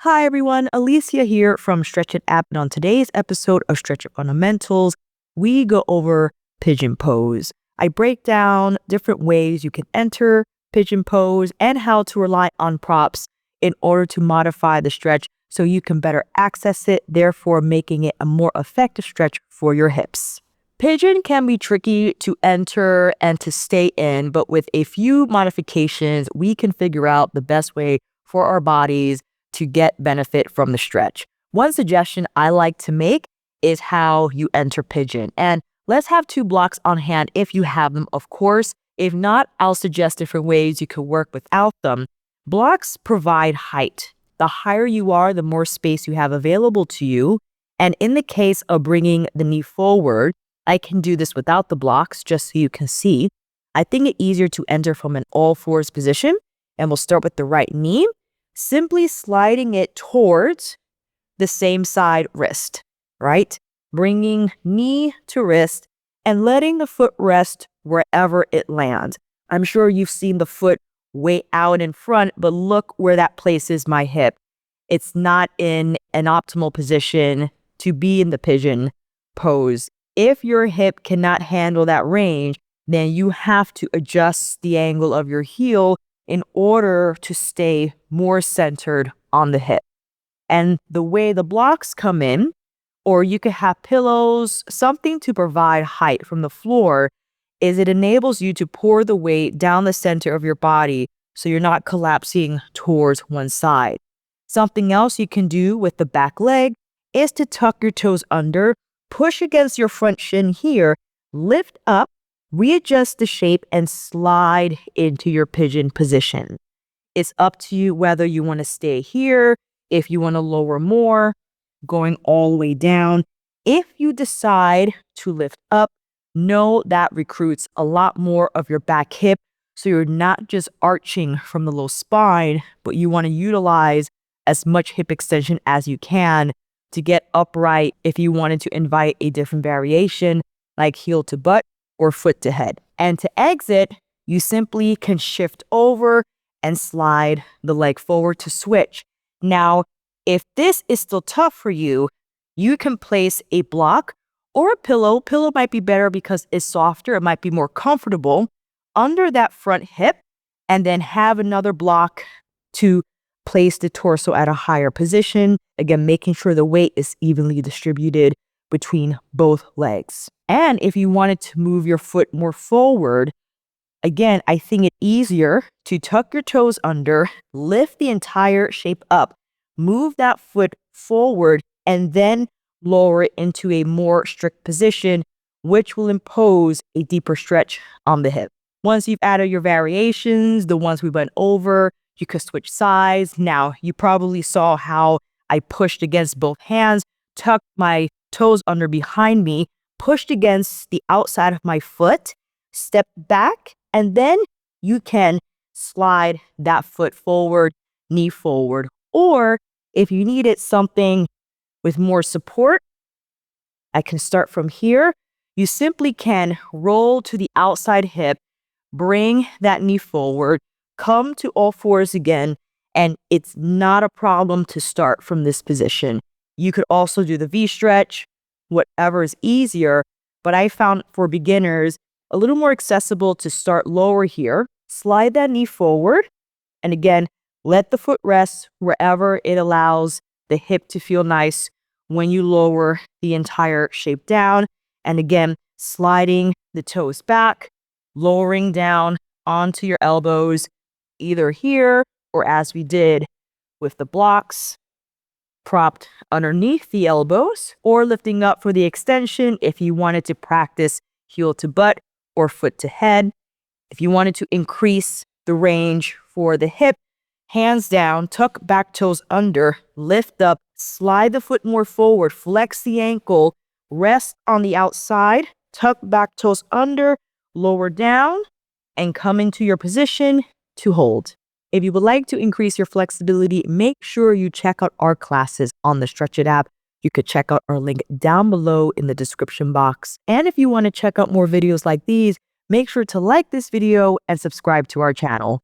Hi everyone, Alicia here from Stretch It app, and on today's episode of Stretch It Fundamentals, we go over Pigeon Pose. I break down different ways you can enter Pigeon Pose and how to rely on props in order to modify the stretch so you can better access it, therefore making it a more effective stretch for your hips. Pigeon can be tricky to enter and to stay in, but with a few modifications, we can figure out the best way for our bodies to get benefit from the stretch. One suggestion I like to make is how you enter Pigeon. And let's have two blocks on hand if you have them, of course. If not, I'll suggest different ways you could work without them. Blocks provide height. The higher you are, the more space you have available to you. And in the case of bringing the knee forward, I can do this without the blocks just so you can see. I think it's easier to enter from an all fours position. And we'll start with the right knee, simply sliding it towards the same side wrist, right? Bringing knee to wrist and letting the foot rest wherever it lands. I'm sure you've seen the foot way out in front, but look where that places my hip. It's not in an optimal position to be in the pigeon pose. If your hip cannot handle that range, then you have to adjust the angle of your heel in order to stay more centered on the hip. And the way the blocks come in, or you could have pillows, something to provide height from the floor, is it enables you to pour the weight down the center of your body so you're not collapsing towards one side. Something else you can do with the back leg is to tuck your toes under, push against your front shin here, lift up, readjust the shape, and slide into your pigeon position. It's up to you whether you want to stay here, if you want to lower more, going all the way down. If you decide to lift up, know that recruits a lot more of your back hip, so you're not just arching from the low spine, but you want to utilize as much hip extension as you can to get upright if you wanted to invite a different variation like heel to butt or foot to head. And to exit, you simply can shift over and slide the leg forward to switch. Now, if this is still tough for you, you can place a block or a pillow. Pillow might be better because it's softer. It might be more comfortable under that front hip, and then have another block to place the torso at a higher position. Again, making sure the weight is evenly distributed between both legs. And if you wanted to move your foot more forward, again, I think it's easier to tuck your toes under, lift the entire shape up, move that foot forward, and then lower it into a more strict position, which will impose a deeper stretch on the hip. Once you've added your variations, the ones we went over, you could switch sides. Now, you probably saw how I pushed against both hands, tucked my toes under behind me, pushed against the outside of my foot, step back, and then you can slide that foot forward, knee forward. Or if you needed something with more support, I can start from here. You simply can roll to the outside hip, bring that knee forward, come to all fours again, and it's not a problem to start from this position. You could also do the V stretch, whatever is easier, but I found for beginners a little more accessible to start lower here. Slide that knee forward, and again, let the foot rest wherever it allows the hip to feel nice when you lower the entire shape down. And again, sliding the toes back, lowering down onto your elbows, either here or as we did with the blocks, propped underneath the elbows, or lifting up for the extension if you wanted to practice heel to butt or foot to head. If you wanted to increase the range for the hip, hands down, tuck back toes under, lift up, slide the foot more forward, flex the ankle, rest on the outside, tuck back toes under, lower down, and come into your position to hold. If you would like to increase your flexibility, make sure you check out our classes on the Stretch It app. You could check out our link down below in the description box. And if you want to check out more videos like these, make sure to like this video and subscribe to our channel.